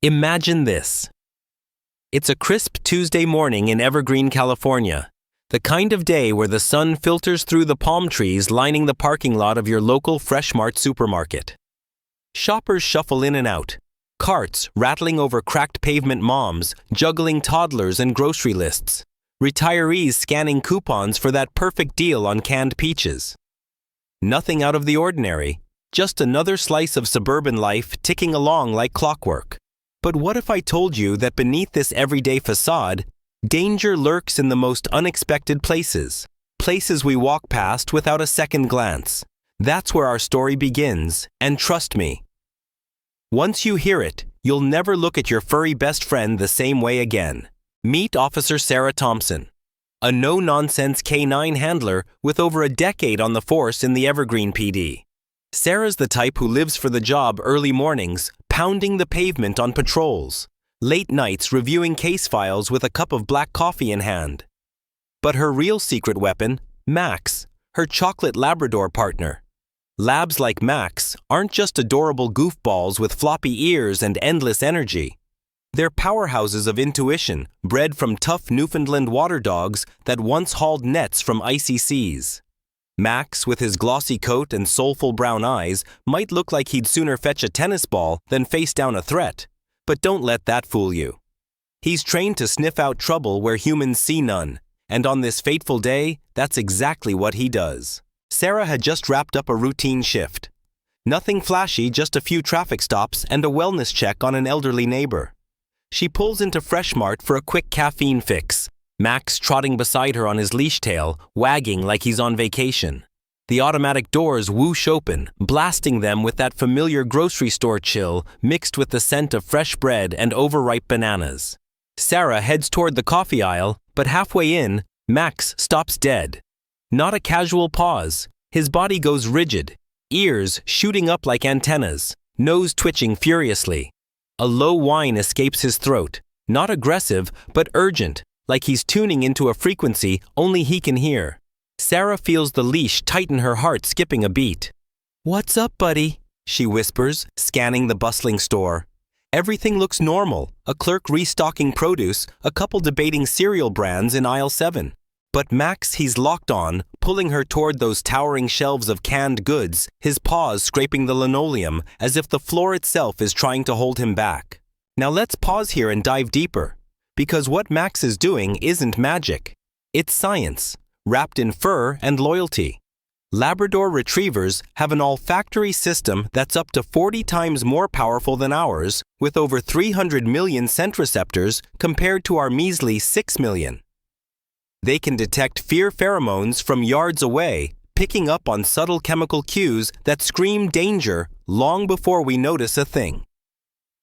Imagine this. It's a crisp Tuesday morning in Evergreen, California, the kind of day where the sun filters through the palm trees lining the parking lot of your local Fresh Mart supermarket. Shoppers shuffle in and out, carts rattling over cracked pavement, moms juggling toddlers and grocery lists, retirees scanning coupons for that perfect deal on canned peaches. Nothing out of the ordinary, just another slice of suburban life ticking along like clockwork. But what if I told you that beneath this everyday facade, danger lurks in the most unexpected places, places we walk past without a second glance? That's where our story begins, and trust me, once you hear it, you'll never look at your furry best friend the same way again. Meet Officer Sarah Thompson, a no-nonsense K9 handler with over a decade on the force in the Evergreen PD. Sarah's the type who lives for the job early mornings, pounding the pavement on patrols, late nights reviewing case files with a cup of black coffee in hand. But her real secret weapon, Max, her chocolate Labrador partner. Labs like Max aren't just adorable goofballs with floppy ears and endless energy. They're powerhouses of intuition, bred from tough Newfoundland water dogs that once hauled nets from icy seas. Max, with his glossy coat and soulful brown eyes, might look like he'd sooner fetch a tennis ball than face down a threat. But don't let that fool you. He's trained to sniff out trouble where humans see none, and on this fateful day, that's exactly what he does. Sarah had just wrapped up a routine shift. Nothing flashy, just a few traffic stops and a wellness check on an elderly neighbor. She pulls into Fresh Mart for a quick caffeine fix, Max trotting beside her on his leash tail, wagging like he's on vacation. The automatic doors whoosh open, blasting them with that familiar grocery store chill mixed with the scent of fresh bread and overripe bananas. Sarah heads toward the coffee aisle, but halfway in, Max stops dead. Not a casual pause. His body goes rigid, ears shooting up like antennas, nose twitching furiously. A low whine escapes his throat, not aggressive, but urgent, like he's tuning into a frequency only he can hear. Sarah feels the leash tighten, her heart skipping a beat. "What's up, buddy?" she whispers, scanning the bustling store. Everything looks normal, a clerk restocking produce, a couple debating cereal brands in aisle 7. But Max, he's locked on, pulling her toward those towering shelves of canned goods, his paws scraping the linoleum as if the floor itself is trying to hold him back. Now let's pause here and dive deeper. Because what Max is doing isn't magic. It's science, wrapped in fur and loyalty. Labrador retrievers have an olfactory system that's up to 40 times more powerful than ours, with over 300 million scent receptors compared to our measly 6 million. They can detect fear pheromones from yards away, picking up on subtle chemical cues that scream danger long before we notice a thing.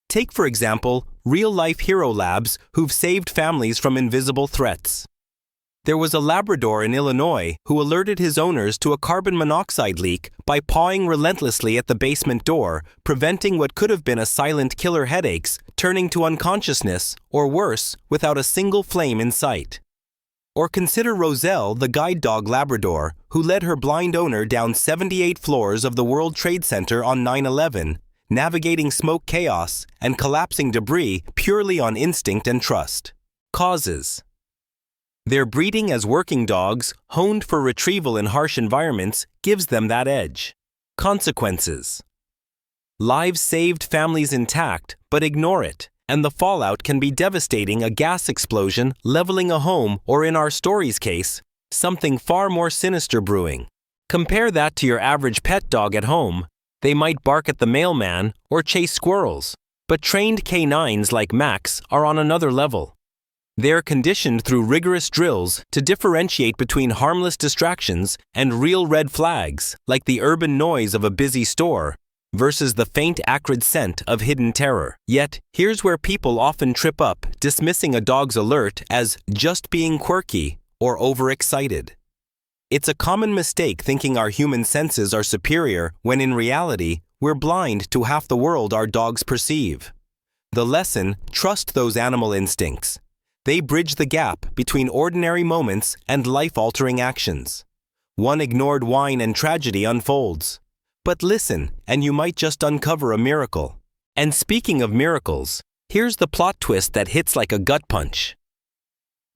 Take, for example, real-life hero labs who've saved families from invisible threats. There was a Labrador in Illinois who alerted his owners to a carbon monoxide leak by pawing relentlessly at the basement door, preventing what could have been a silent killer headaches turning to unconsciousness, or worse, without a single flame in sight. Or consider Roselle, the guide dog Labrador, who led her blind owner down 78 floors of the World Trade Center on 9/11, navigating smoke chaos and collapsing debris purely on instinct and trust. Causes. Their breeding as working dogs, honed for retrieval in harsh environments, gives them that edge. Consequences. Lives saved, families intact, but ignore it, and the fallout can be devastating: a gas explosion, leveling a home, or in our story's case, something far more sinister brewing. Compare that to your average pet dog at home. They might bark at the mailman or chase squirrels, but trained K9s like Max are on another level. They're conditioned through rigorous drills to differentiate between harmless distractions and real red flags, like the urban noise of a busy store versus the faint acrid scent of hidden terror. Yet, here's where people often trip up, dismissing a dog's alert as just being quirky or overexcited. It's a common mistake thinking our human senses are superior when in reality, we're blind to half the world our dogs perceive. The lesson: trust those animal instincts. They bridge the gap between ordinary moments and life-altering actions. One ignored whine and tragedy unfolds. But listen, and you might just uncover a miracle. And speaking of miracles, Here's the plot twist that hits like a gut punch.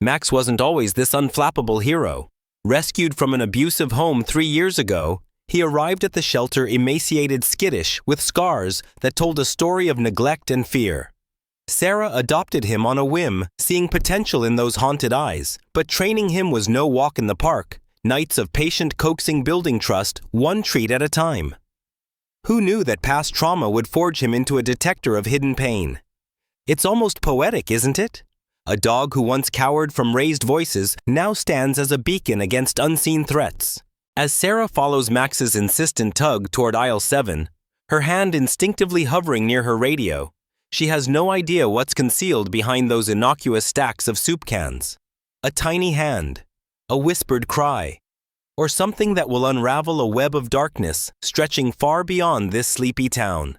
Max wasn't always this unflappable hero. Rescued from an abusive home 3 years ago, he arrived at the shelter emaciated, skittish, with scars that told a story of neglect and fear. Sarah adopted him on a whim, seeing potential in those haunted eyes, but training him was no walk in the park, nights of patient coaxing, building trust, one treat at a time. Who knew that past trauma would forge him into a detector of hidden pain? It's almost poetic, isn't it? A dog who once cowered from raised voices now stands as a beacon against unseen threats. As Sarah follows Max's insistent tug toward aisle 7, her hand instinctively hovering near her radio, she has no idea what's concealed behind those innocuous stacks of soup cans. A tiny hand, a whispered cry, or something that will unravel a web of darkness stretching far beyond this sleepy town.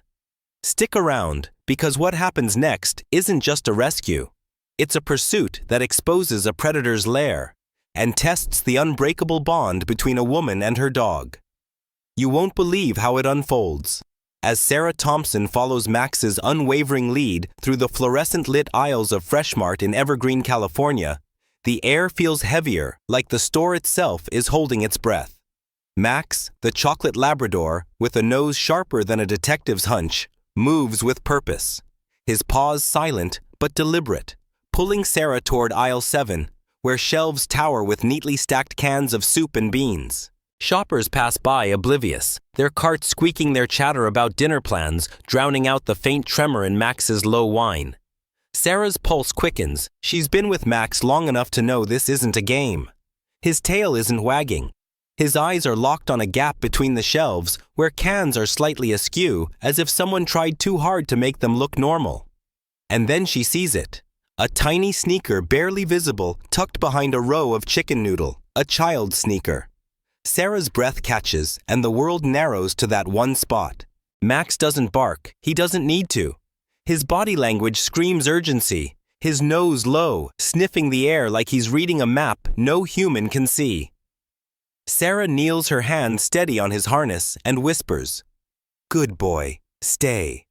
Stick around, because what happens next isn't just a rescue. It's a pursuit that exposes a predator's lair and tests the unbreakable bond between a woman and her dog. You won't believe how it unfolds. As Sarah Thompson follows Max's unwavering lead through the fluorescent-lit aisles of Fresh Mart in Evergreen, California, the air feels heavier, like the store itself is holding its breath. Max, the chocolate Labrador, with a nose sharper than a detective's hunch, moves with purpose, his paws silent but deliberate, pulling Sarah toward aisle 7, where shelves tower with neatly stacked cans of soup and beans. Shoppers pass by oblivious, their carts squeaking their chatter about dinner plans, drowning out the faint tremor in Max's low whine. Sarah's pulse quickens. She's been with Max long enough to know this isn't a game. His tail isn't wagging. His eyes are locked on a gap between the shelves where cans are slightly askew, as if someone tried too hard to make them look normal. And then she sees it. A tiny sneaker barely visible tucked behind a row of chicken noodle, a child's sneaker. Sarah's breath catches, and the world narrows to that one spot. Max doesn't bark. He doesn't need to. His body language screams urgency, his nose low, sniffing the air like he's reading a map no human can see. Sarah kneels, her hand steady on his harness, and whispers, "Good boy, stay."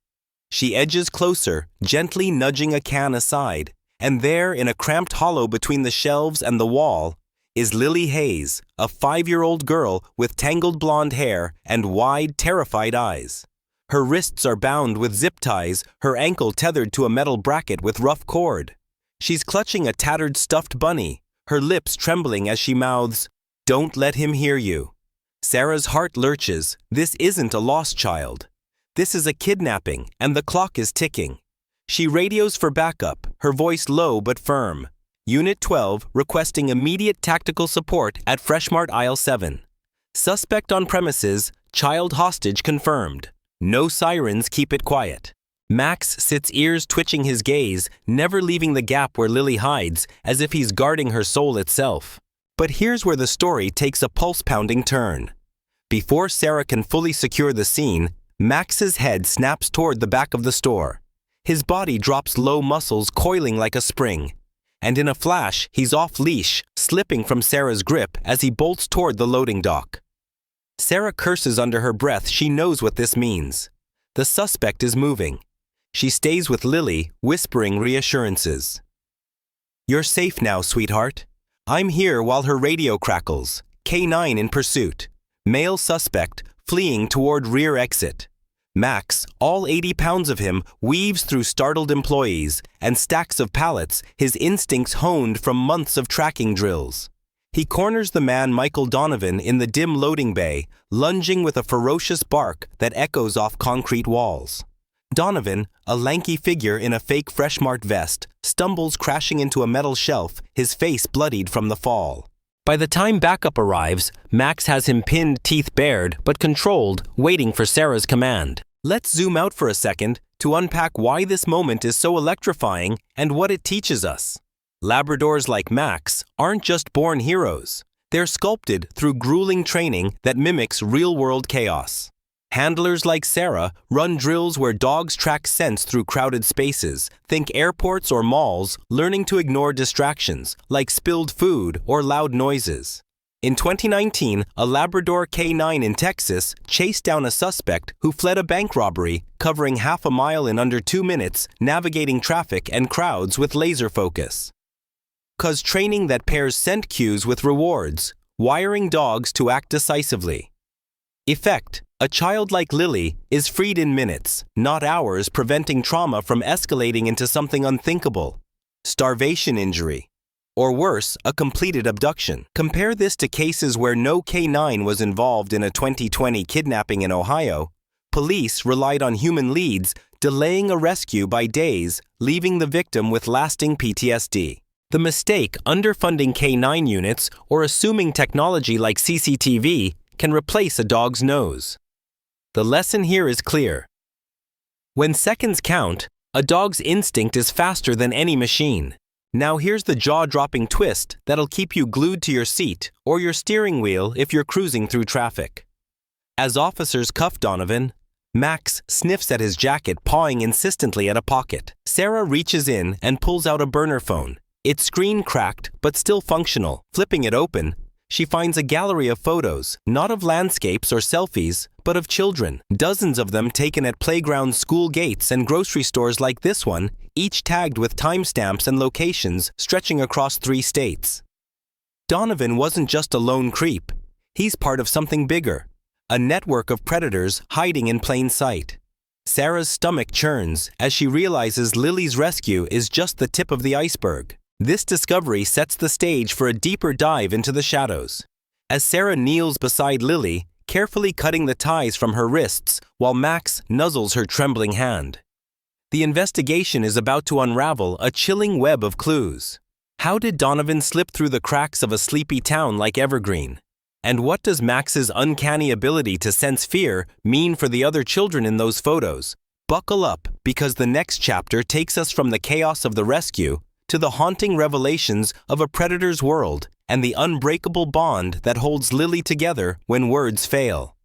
She edges closer, gently nudging a can aside, and there, in a cramped hollow between the shelves and the wall, is Lily Hayes, a 5-year-old girl with tangled blonde hair and wide, terrified eyes. Her wrists are bound with zip ties, her ankle tethered to a metal bracket with rough cord. She's clutching a tattered stuffed bunny, her lips trembling as she mouths, "Don't let him hear you." Sarah's heart lurches. This isn't a lost child. This is a kidnapping, and the clock is ticking. She radios for backup, her voice low but firm. Unit 12 requesting immediate tactical support at Fresh Mart aisle 7. Suspect on premises, child hostage confirmed. No sirens, keep it quiet. Max sits, ears twitching, his gaze never leaving the gap where Lily hides, as if he's guarding her soul itself. But here's where the story takes a pulse-pounding turn. Before Sarah can fully secure the scene, Max's head snaps toward the back of the store. His body drops low, muscles coiling like a spring. And in a flash, he's off-leash, slipping from Sarah's grip as he bolts toward the loading dock. Sarah curses under her breath. She knows what this means. The suspect is moving. She stays with Lily, whispering reassurances. "You're safe now, sweetheart. I'm here," while her radio crackles. K9 in pursuit. Male suspect, fleeing toward rear exit. Max, all 80 pounds of him, weaves through startled employees and stacks of pallets, his instincts honed from months of tracking drills. He corners the man Michael Donovan in the dim loading bay, lunging with a ferocious bark that echoes off concrete walls. Donovan, a lanky figure in a fake Fresh Mart vest, stumbles crashing into a metal shelf, his face bloodied from the fall. By the time backup arrives, Max has him pinned, teeth bared, but controlled, waiting for Sarah's command. Let's zoom out for a second to unpack why this moment is so electrifying and what it teaches us. Labradors like Max aren't just born heroes. They're sculpted through grueling training that mimics real-world chaos. Handlers like Sarah run drills where dogs track scents through crowded spaces, think airports or malls, learning to ignore distractions like spilled food or loud noises. In 2019, a Labrador K9 in Texas chased down a suspect who fled a bank robbery, covering half a mile in under 2 minutes, navigating traffic and crowds with laser focus. 'Cause training that pairs scent cues with rewards, wiring dogs to act decisively. Effect: a child like Lily is freed in minutes, not hours, preventing trauma from escalating into something unthinkable. Starvation injury. Or worse, a completed abduction. Compare this to cases where no K9 was involved in a 2020 kidnapping in Ohio. Police relied on human leads, delaying a rescue by days, leaving the victim with lasting PTSD. The mistake: underfunding K9 units or assuming technology like CCTV can replace a dog's nose. The lesson here is clear. When seconds count, a dog's instinct is faster than any machine. Now here's the jaw-dropping twist that'll keep you glued to your seat or your steering wheel if you're cruising through traffic. As officers cuff Donovan, Max sniffs at his jacket, pawing insistently at a pocket. Sarah reaches in and pulls out a burner phone. Its screen cracked, but still functional. Flipping it open, she finds a gallery of photos, not of landscapes or selfies, but of children. Dozens of them taken at playgrounds, school gates, and grocery stores like this one, each tagged with timestamps and locations stretching across 3 states. Donovan wasn't just a lone creep. He's part of something bigger, a network of predators hiding in plain sight. Sarah's stomach churns as she realizes Lily's rescue is just the tip of the iceberg. This discovery sets the stage for a deeper dive into the shadows. As Sarah kneels beside Lily, carefully cutting the ties from her wrists while Max nuzzles her trembling hand. The investigation is about to unravel a chilling web of clues. How did Donovan slip through the cracks of a sleepy town like Evergreen? And what does Max's uncanny ability to sense fear mean for the other children in those photos? Buckle up, because the next chapter takes us from the chaos of the rescue to the haunting revelations of a predator's world and the unbreakable bond that holds Lily together when words fail.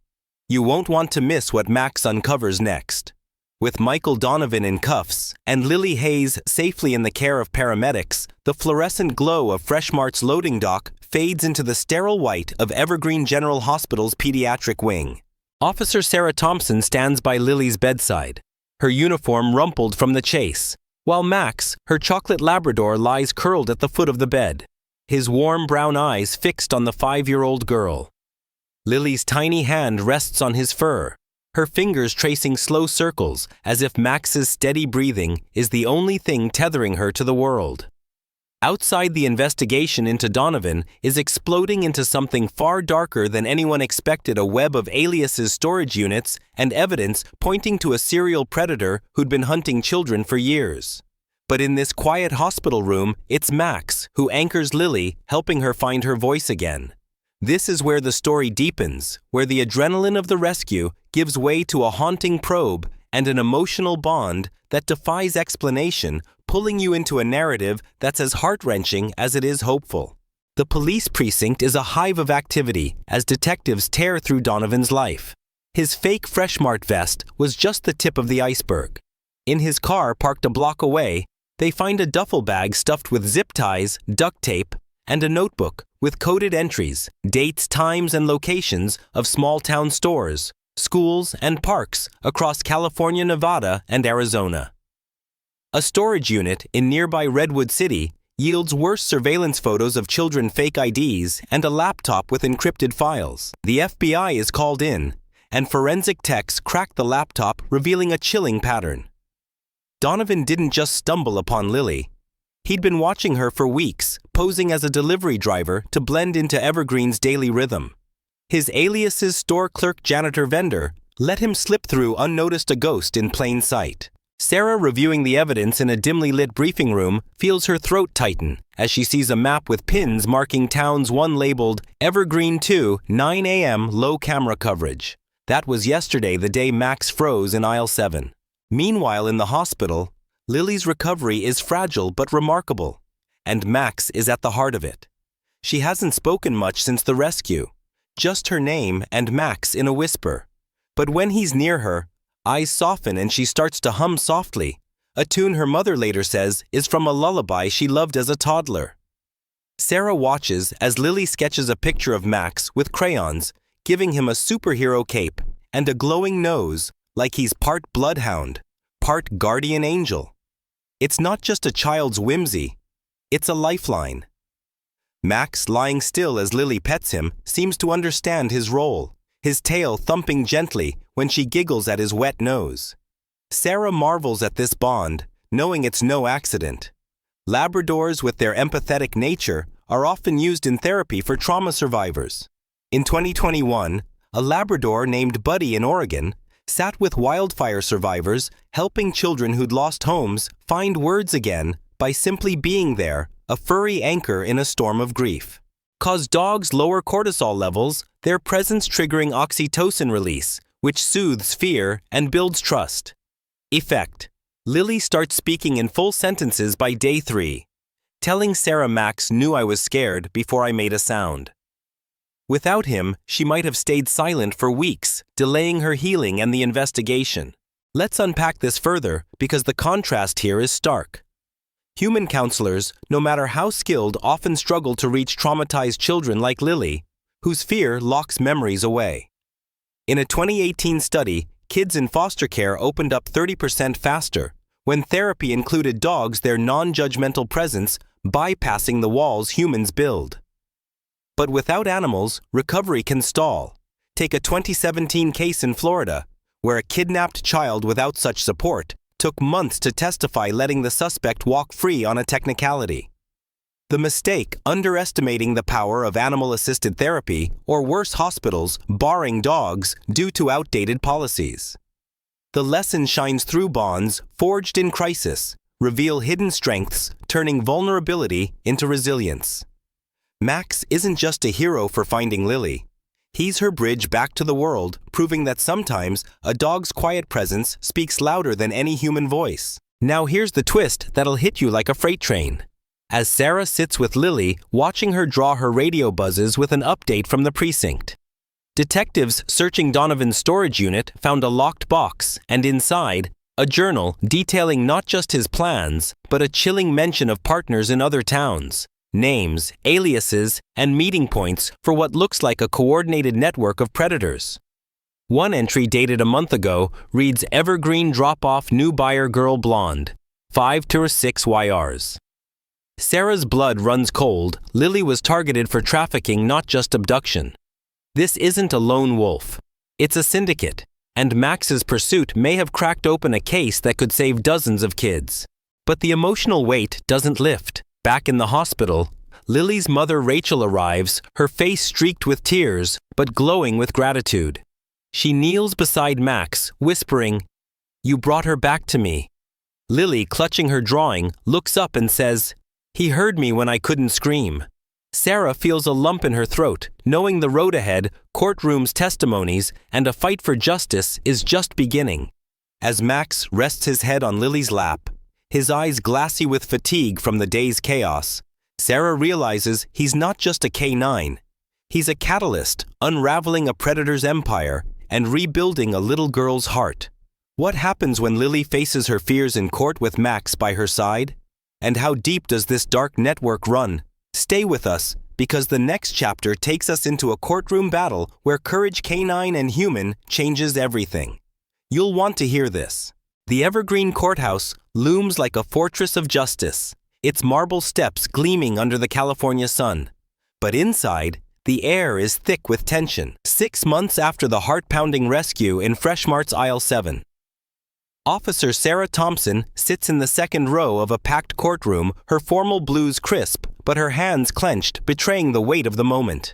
You won't want to miss what Max uncovers next. With Michael Donovan in cuffs and Lily Hayes safely in the care of paramedics, the fluorescent glow of Freshmart's loading dock fades into the sterile white of Evergreen General Hospital's pediatric wing. Officer Sarah Thompson stands by Lily's bedside, her uniform rumpled from the chase, while Max, her chocolate Labrador, lies curled at the foot of the bed, his warm brown eyes fixed on the 5-year-old girl. Lily's tiny hand rests on his fur, her fingers tracing slow circles as if Max's steady breathing is the only thing tethering her to the world. Outside, the investigation into Donovan is exploding into something far darker than anyone expected: a web of aliases, storage units, and evidence pointing to a serial predator who'd been hunting children for years. But in this quiet hospital room, it's Max who anchors Lily, helping her find her voice again. This is where the story deepens, where the adrenaline of the rescue gives way to a haunting probe and an emotional bond that defies explanation, pulling you into a narrative that's as heart-wrenching as it is hopeful. The police precinct is a hive of activity as detectives tear through Donovan's life. His fake Freshmart vest was just the tip of the iceberg. In his car parked a block away, they find a duffel bag stuffed with zip ties, duct tape, and a notebook with coded entries, dates, times, and locations of small-town stores, schools, and parks across California, Nevada, and Arizona. A storage unit in nearby Redwood City yields worse surveillance photos of children, fake IDs, and a laptop with encrypted files. The FBI is called in, and forensic techs crack the laptop, revealing a chilling pattern. Donovan didn't just stumble upon Lily. He'd been watching her for weeks, posing as a delivery driver to blend into Evergreen's daily rhythm. His aliases, store clerk, janitor, vendor, let him slip through unnoticed, a ghost in plain sight. Sarah, reviewing the evidence in a dimly lit briefing room, feels her throat tighten as she sees a map with pins marking towns, one labeled Evergreen 2, 9 a.m. low camera coverage. That was yesterday, the day Max froze in aisle 7. Meanwhile, in the hospital, Lily's recovery is fragile but remarkable, and Max is at the heart of it. She hasn't spoken much since the rescue, just her name and Max in a whisper. But when he's near her, eyes soften and she starts to hum softly, a tune her mother later says is from a lullaby she loved as a toddler. Sarah watches as Lily sketches a picture of Max with crayons, giving him a superhero cape and a glowing nose, like he's part bloodhound, part guardian angel. It's not just a child's whimsy, it's a lifeline. Max, lying still as Lily pets him, seems to understand his role, his tail thumping gently when she giggles at his wet nose. Sarah marvels at this bond, knowing it's no accident. Labradors, with their empathetic nature, are often used in therapy for trauma survivors. In 2021, a Labrador named Buddy in Oregon sat with wildfire survivors, helping children who'd lost homes find words again by simply being there, a furry anchor in a storm of grief. 'Cause dogs lower cortisol levels, their presence triggering oxytocin release, which soothes fear and builds trust. Effect: Lily starts speaking in full sentences by day 3, telling Sarah Max knew I was scared before I made a sound. Without him, she might have stayed silent for weeks, delaying her healing and the investigation. Let's unpack this further because the contrast here is stark. Human counselors, no matter how skilled, often struggle to reach traumatized children like Lily, whose fear locks memories away. In a 2018 study, kids in foster care opened up 30% faster when therapy included dogs, their non-judgmental presence bypassing the walls humans build. But without animals, recovery can stall. Take a 2017 case in Florida, where a kidnapped child without such support took months to testify, letting the suspect walk free on a technicality. The mistake, underestimating the power of animal-assisted therapy, or worse, hospitals barring dogs due to outdated policies. The lesson shines through: bonds forged in crisis reveal hidden strengths, turning vulnerability into resilience. Max isn't just a hero for finding Lily. He's her bridge back to the world, proving that sometimes a dog's quiet presence speaks louder than any human voice. Now here's the twist that'll hit you like a freight train. As Sarah sits with Lily, watching her draw, her radio buzzes with an update from the precinct. Detectives searching Donovan's storage unit found a locked box, and inside, a journal detailing not just his plans, but a chilling mention of partners in other towns. Names, aliases, and meeting points for what looks like a coordinated network of predators. One entry dated a month ago reads, "Evergreen drop-off new buyer girl blonde, 5 to 6 YRs." Sarah's blood runs cold. Lily was targeted for trafficking, not just abduction. This isn't a lone wolf. It's a syndicate, and Max's pursuit may have cracked open a case that could save dozens of kids. But the emotional weight doesn't lift. Back in the hospital, Lily's mother Rachel arrives, her face streaked with tears, but glowing with gratitude. She kneels beside Max, whispering, "You brought her back to me." Lily, clutching her drawing, looks up and says, "He heard me when I couldn't scream." Sarah feels a lump in her throat, knowing the road ahead, courtrooms, testimonies, and a fight for justice is just beginning. As Max rests his head on Lily's lap, his eyes glassy with fatigue from the day's chaos, Sarah realizes he's not just a canine. He's a catalyst, unraveling a predator's empire and rebuilding a little girl's heart. What happens when Lily faces her fears in court with Max by her side? And how deep does this dark network run? Stay with us, because the next chapter takes us into a courtroom battle where courage, canine and human, changes everything. You'll want to hear this. The Evergreen Courthouse looms like a fortress of justice, its marble steps gleaming under the California sun. But inside, the air is thick with tension. 6 months after the heart-pounding rescue in Freshmart's Aisle 7. Officer Sarah Thompson sits in the second row of a packed courtroom, her formal blues crisp, but her hands clenched, betraying the weight of the moment.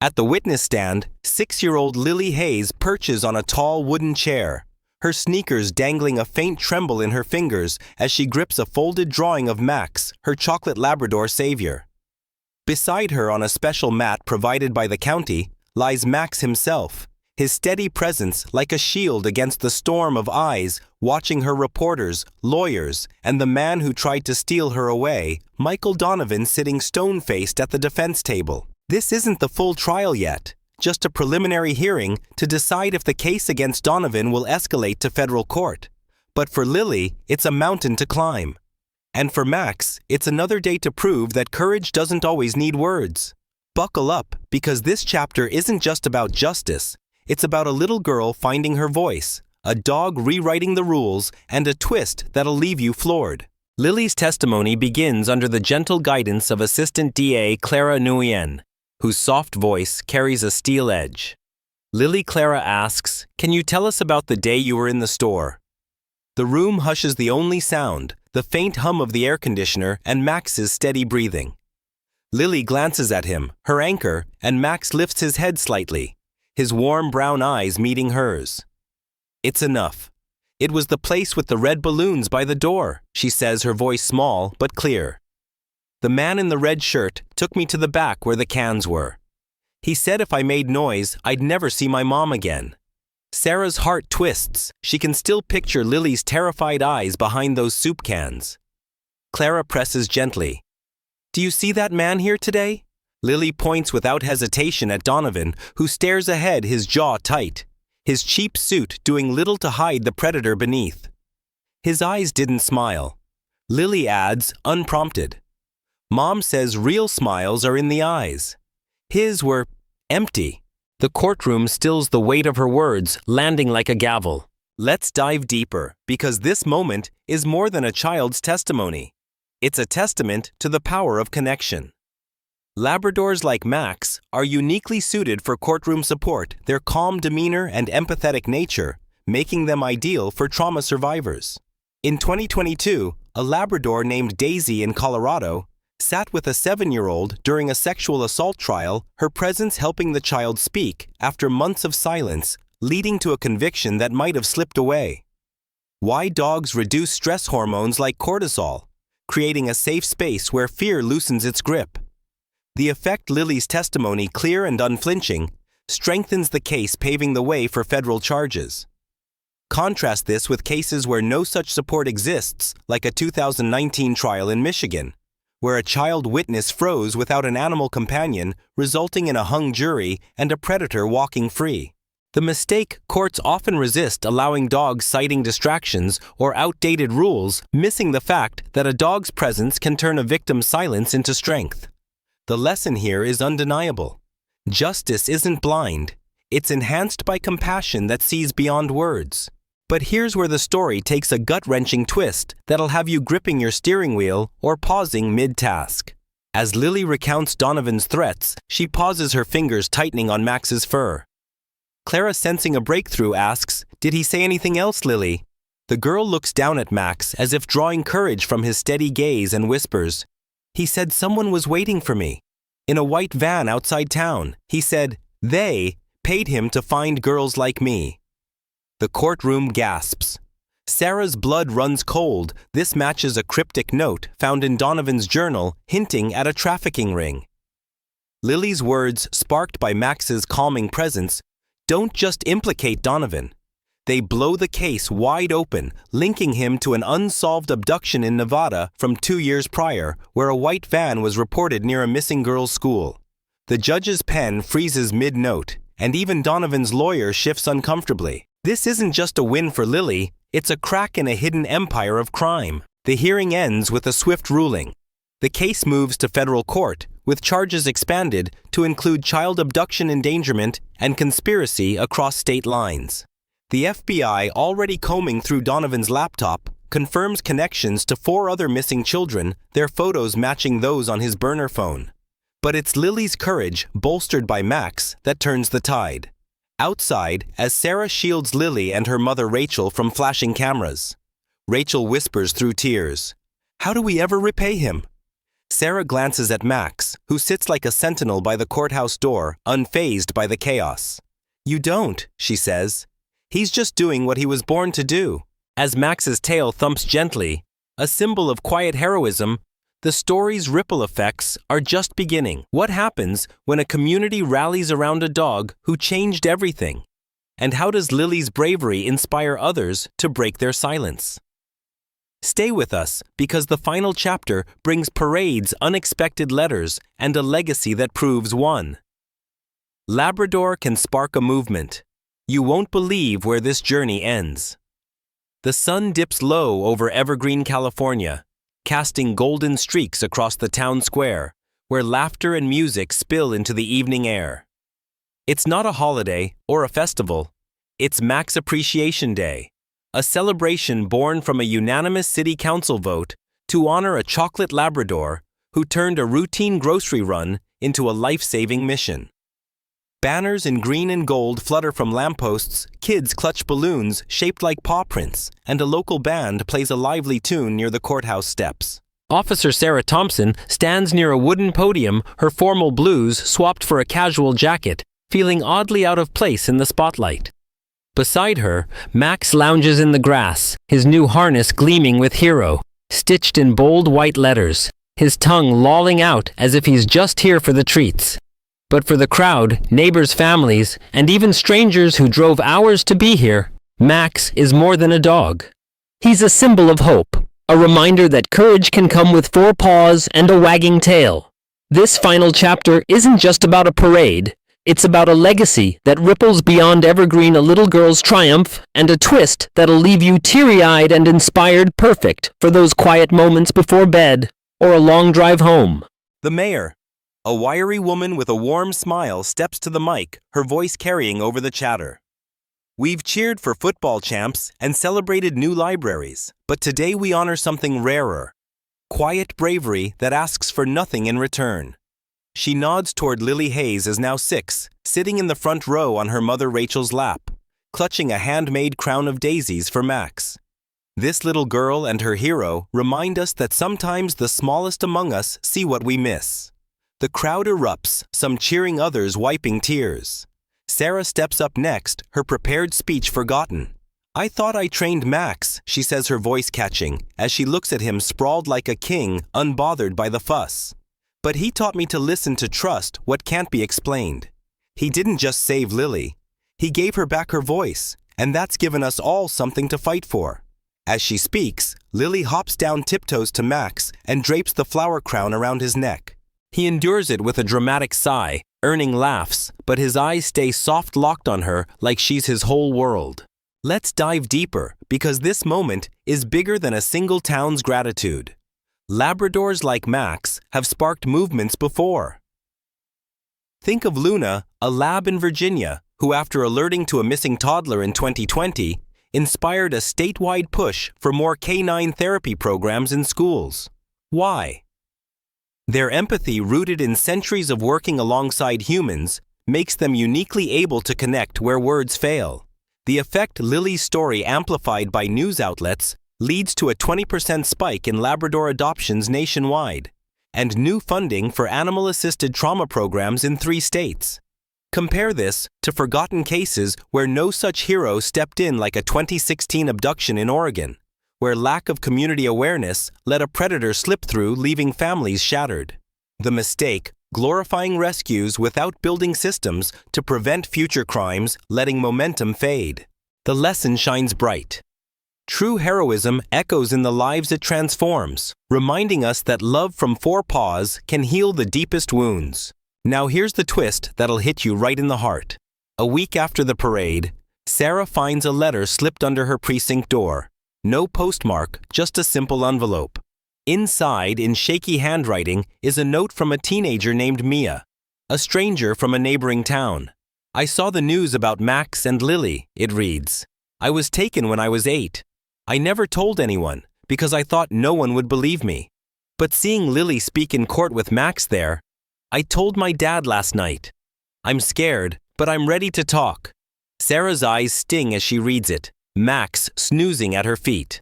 At the witness stand, 6-year-old Lily Hayes perches on a tall wooden chair, her sneakers dangling, a faint tremble in her fingers as she grips a folded drawing of Max, her chocolate Labrador savior. Beside her, on a special mat provided by the county, lies Max himself, his steady presence like a shield against the storm of eyes watching her, reporters, lawyers, and the man who tried to steal her away, Michael Donovan, sitting stone-faced at the defense table. This isn't the full trial yet, just a preliminary hearing to decide if the case against Donovan will escalate to federal court. But for Lily, it's a mountain to climb. And for Max, it's another day to prove that courage doesn't always need words. Buckle up, because this chapter isn't just about justice. It's about a little girl finding her voice, a dog rewriting the rules, and a twist that'll leave you floored. Lily's testimony begins under the gentle guidance of Assistant DA Clara Nguyen, whose soft voice carries a steel edge. Lily Clara asks, "Can you tell us about the day you were in the store?" The room hushes the only sound, the faint hum of the air conditioner and Max's steady breathing. Lily glances at him, her anchor, and Max lifts his head slightly, his warm brown eyes meeting hers. "It's enough. It was the place with the red balloons by the door," she says, her voice small but clear. "The man in the red shirt took me to the back where the cans were. He said if I made noise, I'd never see my mom again." Sarah's heart twists. She can still picture Lily's terrified eyes behind those soup cans. Clara presses gently. "Do you see that man here today?" Lily points without hesitation at Donovan, who stares ahead, his jaw tight, his cheap suit doing little to hide the predator beneath. His eyes didn't smile. Lily adds, unprompted, "Mom says real smiles are in the eyes." His were empty. The courtroom stills the weight of her words, landing like a gavel. Let's dive deeper, because this moment is more than a child's testimony. It's a testament to the power of connection. Labradors like Max are uniquely suited for courtroom support, their calm demeanor and empathetic nature, making them ideal for trauma survivors. In 2022, a Labrador named Daisy in Colorado sat with a 7-year-old during a sexual assault trial, her presence helping the child speak after months of silence, leading to a conviction that might have slipped away. Why dogs reduce stress hormones like cortisol, creating a safe space where fear loosens its grip. The effect Lily's testimony, clear and unflinching, strengthens the case, paving the way for federal charges. Contrast this with cases where no such support exists, like a 2019 trial in Michigan, where a child witness froze without an animal companion, resulting in a hung jury and a predator walking free. The mistake courts often resist allowing dogs citing distractions or outdated rules, missing the fact that a dog's presence can turn a victim's silence into strength. The lesson here is undeniable. Justice isn't blind. It's enhanced by compassion that sees beyond words. But here's where the story takes a gut-wrenching twist that'll have you gripping your steering wheel or pausing mid-task. As Lily recounts Donovan's threats, she pauses, her fingers tightening on Max's fur. Clara, sensing a breakthrough, asks, "Did he say anything else, Lily?" The girl looks down at Max as if drawing courage from his steady gaze and whispers, "He said someone was waiting for me. In a white van outside town. He said they paid him to find girls like me." The courtroom gasps. Sarah's blood runs cold. This matches a cryptic note found in Donovan's journal hinting at a trafficking ring. Lily's words, sparked by Max's calming presence, don't just implicate Donovan. They blow the case wide open, linking him to an unsolved abduction in Nevada from 2 years prior, where a white van was reported near a missing girls' school. The judge's pen freezes mid-note, and even Donovan's lawyer shifts uncomfortably. This isn't just a win for Lily, it's a crack in a hidden empire of crime. The hearing ends with a swift ruling. The case moves to federal court, with charges expanded to include child abduction, endangerment, and conspiracy across state lines. The FBI, already combing through Donovan's laptop, confirms connections to 4 other missing children, their photos matching those on his burner phone. But it's Lily's courage, bolstered by Max, that turns the tide. Outside, as Sarah shields Lily and her mother Rachel from flashing cameras, Rachel whispers through tears, "How do we ever repay him?" Sarah glances at Max, who sits like a sentinel by the courthouse door, unfazed by the chaos. "You don't," she says. "He's just doing what he was born to do." As Max's tail thumps gently, a symbol of quiet heroism, the story's ripple effects are just beginning. What happens when a community rallies around a dog who changed everything? And how does Lily's bravery inspire others to break their silence? Stay with us, because the final chapter brings parades, unexpected letters, and a legacy that proves one. Labrador can spark a movement. You won't believe where this journey ends. The sun dips low over Evergreen, California, casting golden streaks across the town square, where laughter and music spill into the evening air. It's not a holiday or a festival. It's Max Appreciation Day, a celebration born from a unanimous city council vote to honor a chocolate Labrador who turned a routine grocery run into a life-saving mission. Banners in green and gold flutter from lampposts, kids clutch balloons shaped like paw prints, and a local band plays a lively tune near the courthouse steps. Officer Sarah Thompson stands near a wooden podium, her formal blues swapped for a casual jacket, feeling oddly out of place in the spotlight. Beside her, Max lounges in the grass, his new harness gleaming with hero, stitched in bold white letters, his tongue lolling out as if he's just here for the treats. But for the crowd, neighbors, families, and even strangers who drove hours to be here, Max is more than a dog. He's a symbol of hope, a reminder that courage can come with 4 paws and a wagging tail. This final chapter isn't just about a parade. It's about a legacy that ripples beyond Evergreen, a little girl's triumph, and a twist that'll leave you teary-eyed and inspired, perfect for those quiet moments before bed or a long drive home. The mayor, a wiry woman with a warm smile, steps to the mic, her voice carrying over the chatter. We've cheered for football champs and celebrated new libraries, but today we honor something rarer. Quiet bravery that asks for nothing in return. She nods toward Lily Hayes, as now 6, sitting in the front row on her mother Rachel's lap, clutching a handmade crown of daisies for Max. This little girl and her hero remind us that sometimes the smallest among us see what we miss. The crowd erupts, some cheering, others wiping tears. Sarah steps up next, her prepared speech forgotten. I thought I trained Max, she says, her voice catching, as she looks at him sprawled like a king, unbothered by the fuss. But he taught me to listen, to trust what can't be explained. He didn't just save Lily. He gave her back her voice, and that's given us all something to fight for. As she speaks, Lily hops down tiptoes to Max and drapes the flower crown around his neck. He endures it with a dramatic sigh, earning laughs, but his eyes stay soft locked on her like she's his whole world. Let's dive deeper, because this moment is bigger than a single town's gratitude. Labradors like Max have sparked movements before. Think of Luna, a lab in Virginia, who, after alerting to a missing toddler in 2020, inspired a statewide push for more canine therapy programs in schools. Why? Their empathy, rooted in centuries of working alongside humans, makes them uniquely able to connect where words fail. The effect Lily's story, amplified by news outlets, leads to a 20% spike in Labrador adoptions nationwide, and new funding for animal-assisted trauma programs in 3 states. Compare this to forgotten cases where no such hero stepped in, like a 2016 abduction in Oregon, where lack of community awareness let a predator slip through, leaving families shattered. The mistake: glorifying rescues without building systems to prevent future crimes, letting momentum fade. The lesson shines bright. True heroism echoes in the lives it transforms, reminding us that love from 4 paws can heal the deepest wounds. Now here's the twist that'll hit you right in the heart. A week after the parade, Sarah finds a letter slipped under her precinct door. No postmark, just a simple envelope. Inside, in shaky handwriting, is a note from a teenager named Mia, a stranger from a neighboring town. I saw the news about Max and Lily, it reads. I was taken when I was 8. I never told anyone, because I thought no one would believe me. But seeing Lily speak in court with Max there, I told my dad last night. I'm scared, but I'm ready to talk. Sarah's eyes sting as she reads it, Max snoozing at her feet.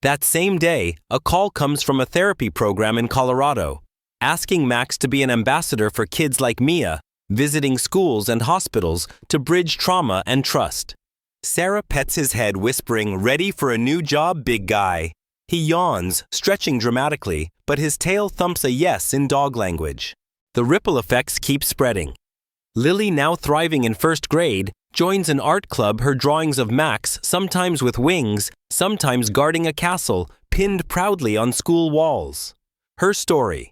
That same day, a call comes from a therapy program in Colorado, asking Max to be an ambassador for kids like Mia, visiting schools and hospitals to bridge trauma and trust. Sarah pets his head, whispering, "Ready for a new job, big guy?" He yawns, stretching dramatically, but his tail thumps a yes in dog language. The ripple effects keep spreading. Lily, now thriving in 1st grade, joins an art club, her drawings of Max, sometimes with wings, sometimes guarding a castle, pinned proudly on school walls. Her story.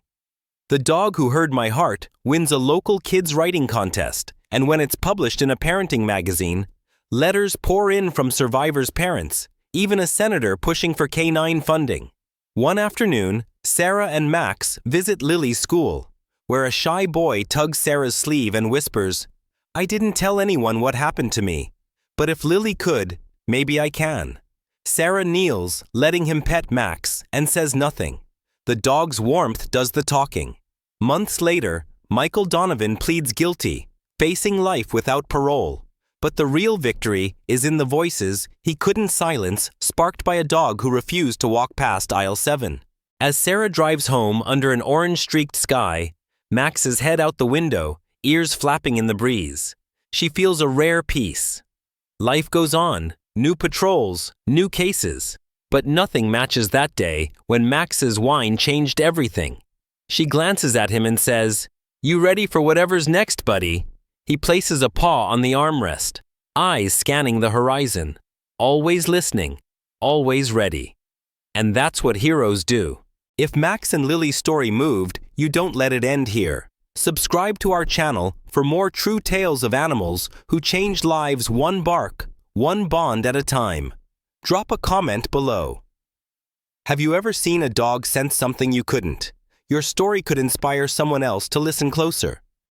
The Dog Who Heard My Heart wins a local kids' writing contest, and when it's published in a parenting magazine, letters pour in from survivors' parents, even a senator pushing for canine funding. One afternoon, Sarah and Max visit Lily's school, where a shy boy tugs Sarah's sleeve and whispers, "I didn't tell anyone what happened to me, but if Lily could, maybe I can." Sarah kneels, letting him pet Max, and says nothing. The dog's warmth does the talking. Months later, Michael Donovan pleads guilty, facing life without parole. But the real victory is in the voices he couldn't silence, sparked by a dog who refused to walk past aisle 7. As Sarah drives home under an orange-streaked sky, Max's head out the window, ears flapping in the breeze. She feels a rare peace. Life goes on, new patrols, new cases. But nothing matches that day when Max's whine changed everything. She glances at him and says, "You ready for whatever's next, buddy?" He places a paw on the armrest, eyes scanning the horizon, always listening, always ready. And that's what heroes do. If Max and Lily's story moved, you don't let it end here. Subscribe to our channel for more true tales of animals who changed lives one bark, one bond at a time. Drop a comment below. Have you ever seen a dog sense something you couldn't? Your story could inspire someone else to listen closer.